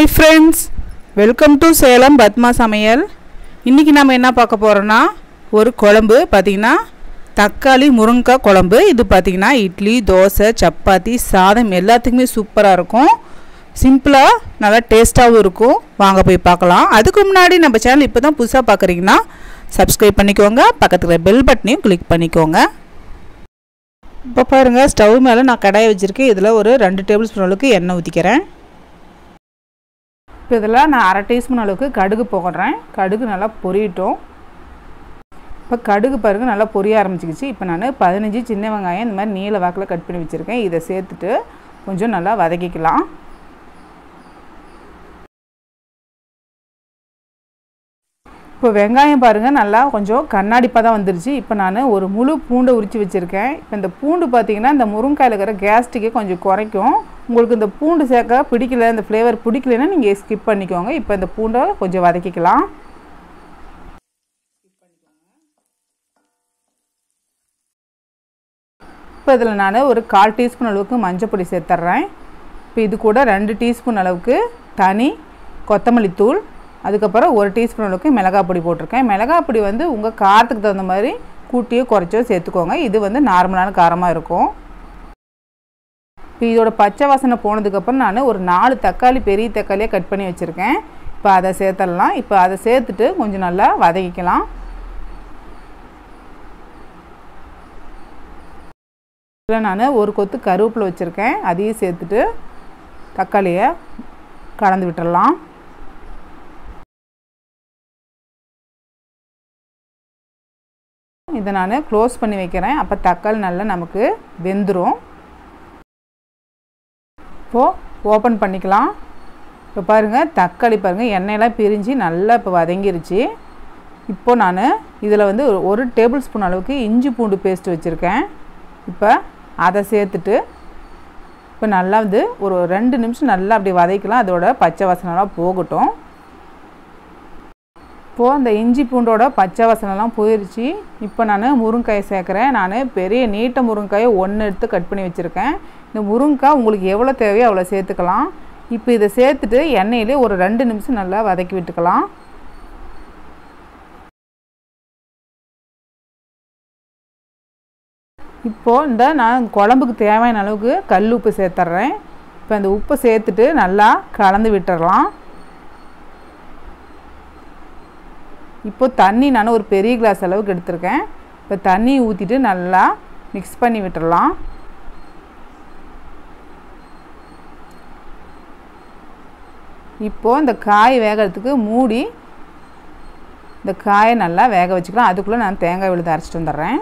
Hi friends, welcome to Salem Padma Samayal. இன்னைக்கு நாம என்ன பார்க்க போறோம்னா ஒரு குழம்பு பாத்தீங்கன்னா தக்காளி முருங்காய் குழம்பு. இது பாத்தீங்கன்னா இட்லி, தோசை, சப்பாத்தி, சாதம் எல்லாத்துக்குமே சூப்பரா இருக்கும். சிம்பிளா நல்லா டேஸ்டாவும் இருக்கும். வாங்க போய் பார்க்கலாம். அதுக்கு முன்னாடி நம்ம சேனல் இப்போதான் புதுசா பார்க்கறீங்கன்னா Subscribe பண்ணிக்கோங்க. பக்கத்துல பெல் பட்டனையும் கிளிக் பண்ணிக்கோங்க. இப்போ பாருங்க ஸ்டவ் மேல நான் கடாய் வச்சிருக்கேன். இதுல ஒரு 2 டேபிள்ஸ்பூன் அளவுக்கு எண்ணெய் ஊத்திக்கிறேன். இப்போ இதில் நான் 1/2 டீஸ்பூன் அளவுக்கு கடுகு போடுறேன். கடுகு நல்லா பொரியட்டும். இப்போ கடுகு பாருங்கள் நல்லா பொரிய ஆரம்பிச்சிக்கிச்சு. இப்போ நான் 15 சின்ன வெங்காயம் இந்த மாதிரி நீல வாக்கில் கட் பண்ணி வச்சுருக்கேன். இதை சேர்த்துட்டு கொஞ்சம் நல்லா வதக்கிக்கலாம். இப்போ வெங்காயம் பாருங்கள் நல்லா கொஞ்சம் கண்ணாடிப்பாக தான் வந்துருச்சு. இப்போ நான் ஒரு முழு பூண்டை உரித்து வச்சுருக்கேன். இப்போ இந்த பூண்டு பார்த்திங்கன்னா இந்த முருங்காயில் இருக்கிற கேஸ்ட்ரிக்கை கொஞ்சம் குறைக்கும். உங்களுக்கு இந்த பூண்டு சேர்க்க பிடிக்கல, இந்த ஃப்ளேவர் பிடிக்கலன்னா நீங்கள் ஸ்கிப் பண்ணிக்கோங்க. இப்போ இந்த பூண்டை கொஞ்சம் வதக்கிக்கலாம். இப்போ இதில் நான் ஒரு 1/4 டீஸ்பூன் அளவுக்கு மஞ்சள் பொடி சேர்த்துட்றேன். இப்போ இது கூட 2 டீஸ்பூன் அளவுக்கு தனி கொத்தமல்லி தூள், அதுக்கப்புறம் 1 டீஸ்பூன் அளவுக்கு மிளகாய் பொடி போட்டிருக்கேன். மிளகாய் பொடி வந்து உங்கள் காரத்துக்கு தகுந்த மாதிரி கூட்டியோ குறைச்சோ சேர்த்துக்கோங்க. இது வந்து நார்மலான காரமாக இருக்கும். இப்போ இதோட பச்சை வாசனை போனதுக்கப்புறம் நான் ஒரு 4 தக்காளி, பெரிய தக்காளியாக கட் பண்ணி வச்சுருக்கேன். இப்போ அதை சேர்த்துடலாம். இப்போ அதை சேர்த்துட்டு கொஞ்சம் நல்லா வதக்கிக்கலாம். இதில் நான் ஒரு கொத்து கருவேப்பிலை வச்சுருக்கேன். அதையும் சேர்த்துட்டு தக்காளியை கலந்து விட்டுடலாம். இதை நான் க்ளோஸ் பண்ணி வைக்கிறேன். அப்போ தக்காளி நல்லா நமக்கு வெந்துடும். இப்போது ஓப்பன் பண்ணிக்கலாம். இப்போ பாருங்கள் தக்காளி பாருங்கள் எண்ணெயெல்லாம் பிரிஞ்சு நல்லா இப்போ வதங்கிருச்சு. இப்போது நான் இதில் வந்து ஒரு டேபிள் ஸ்பூன் அளவுக்கு இஞ்சி பூண்டு பேஸ்ட் வச்சுருக்கேன். இப்போ அதை சேர்த்துட்டு இப்போ நல்லா வந்து ஒரு 2 நிமிஷம் நல்லா அப்படி வதக்கலாம். அதோட பச்சை வாசனைலாம் போகட்டும். இப்போது அந்த இஞ்சி பூண்டோட பச்சை வாசனைலாம் போயிடுச்சு. இப்போ நான் முருங்காயை சேர்க்குறேன். நான் பெரிய நீட்ட முருங்காயை 1 எடுத்து கட் பண்ணி வச்சுருக்கேன். இந்த முருங்காய் உங்களுக்கு எவ்வளோ தேவையோ அவ்வளோ சேர்த்துக்கலாம். இப்போ இதை சேர்த்துட்டு எண்ணெயிலே ஒரு 2 நிமிஷம் நல்லா வதக்கி விட்டுக்கலாம். இப்போது இந்த நான் குழம்புக்கு தேவையான அளவுக்கு கல் உப்பு சேர்த்துட்றேன். இப்போ அந்த உப்பை சேர்த்துட்டு நல்லா கலந்து விட்டுடலாம். இப்போ தண்ணி நான் ஒரு பெரிய கிளாஸ் அளவுக்கு எடுத்திருக்கேன். இப்போ தண்ணி ஊற்றிட்டு நல்லா மிக்ஸ் பண்ணி விட்டுடலாம். இப்போது இந்த காய் வேகிறதுக்கு மூடி இந்த காயை நல்லா வேக வச்சுக்கலாம். அதுக்குள்ளே நான் தேங்காய் விழுது அரைச்சிட்டு வந்துடுறேன்.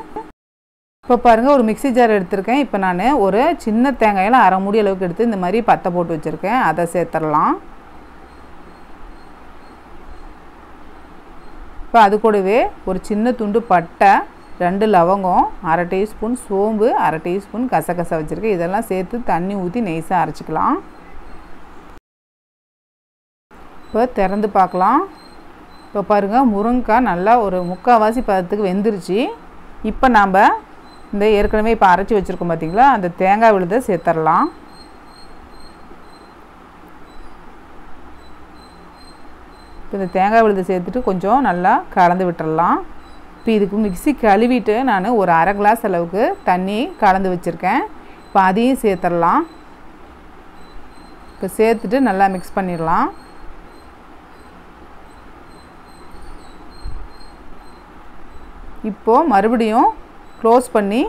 இப்போ பாருங்கள் ஒரு மிக்ஸி ஜார் எடுத்திருக்கேன். இப்போ நான் ஒரு சின்ன தேங்காயில் 1/2 மூடி அளவுக்கு எடுத்து இந்த மாதிரி பத்தை போட்டு வச்சுருக்கேன். அதை சேர்த்துடலாம். இப்போ அது கூடவே ஒரு சின்ன துண்டு பட்டை, 2 லவங்கம், 1/2 டீஸ்பூன் சோம்பு, 1/2 டீஸ்பூன் கசகசா வச்சுருக்கேன். இதெல்லாம் சேர்த்து தண்ணி ஊற்றி நைஸாக அரைச்சிக்கலாம். இப்போ திறந்து பார்க்கலாம். இப்போ பாருங்கள் முருங்காய் நல்லா ஒரு 3/4 பதத்துக்கு வெந்துருச்சு. இப்போ நாம் இந்த ஏற்கனவே இப்போ அரைச்சி வச்சுருக்கோம் பார்த்திங்களா, அந்த தேங்காய் விழுதை சேர்த்துடலாம். இப்போ இந்த தேங்காய் விழுதை சேர்த்துட்டு கொஞ்சம் நல்லா கலந்து விட்டுடலாம். இப்போ இதுக்கு மிக்ஸி கழுவிட்டு நான் ஒரு 1/2 கிளாஸ் அளவுக்கு தண்ணி கலந்து வச்சுருக்கேன். இப்போ அதையும் சேர்த்துடலாம். இப்போ சேர்த்துட்டு நல்லா மிக்ஸ் பண்ணிடலாம். இப்போது மறுபடியும் க்ளோஸ் பண்ணி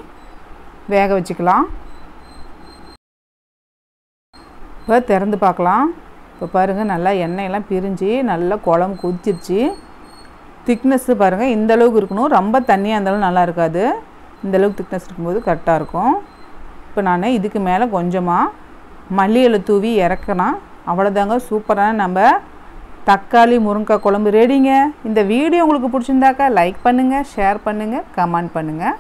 வேக வச்சுக்கலாம். இப்போ திறந்து பார்க்கலாம். இப்போ பாருங்கள் நல்லா எண்ணெயெல்லாம் பிரிஞ்சு நல்லா குழம்பு கொதிச்சிருச்சு. திக்னஸ்ஸு பாருங்கள் இந்த அளவுக்கு இருக்கணும். ரொம்ப தண்ணியாக இருந்தாலும் நல்லா இருக்காது. இந்த அளவுக்கு திக்னஸ் இருக்கும்போது கரெக்டாக இருக்கும். இப்போ நான் இதுக்கு மேலே கொஞ்சமாக மல்லி இலை தூவி இறக்கணும். அவ்வளோதாங்க, சூப்பரான நம்ம தக்காளி முருங்காய் குழம்பு ரெடிங்க. இந்த வீடியோ உங்களுக்கு பிடிச்சிருந்தாக்கா லைக் பண்ணுங்கள், ஷேர் பண்ணுங்கள், கமெண்ட் பண்ணுங்கள்.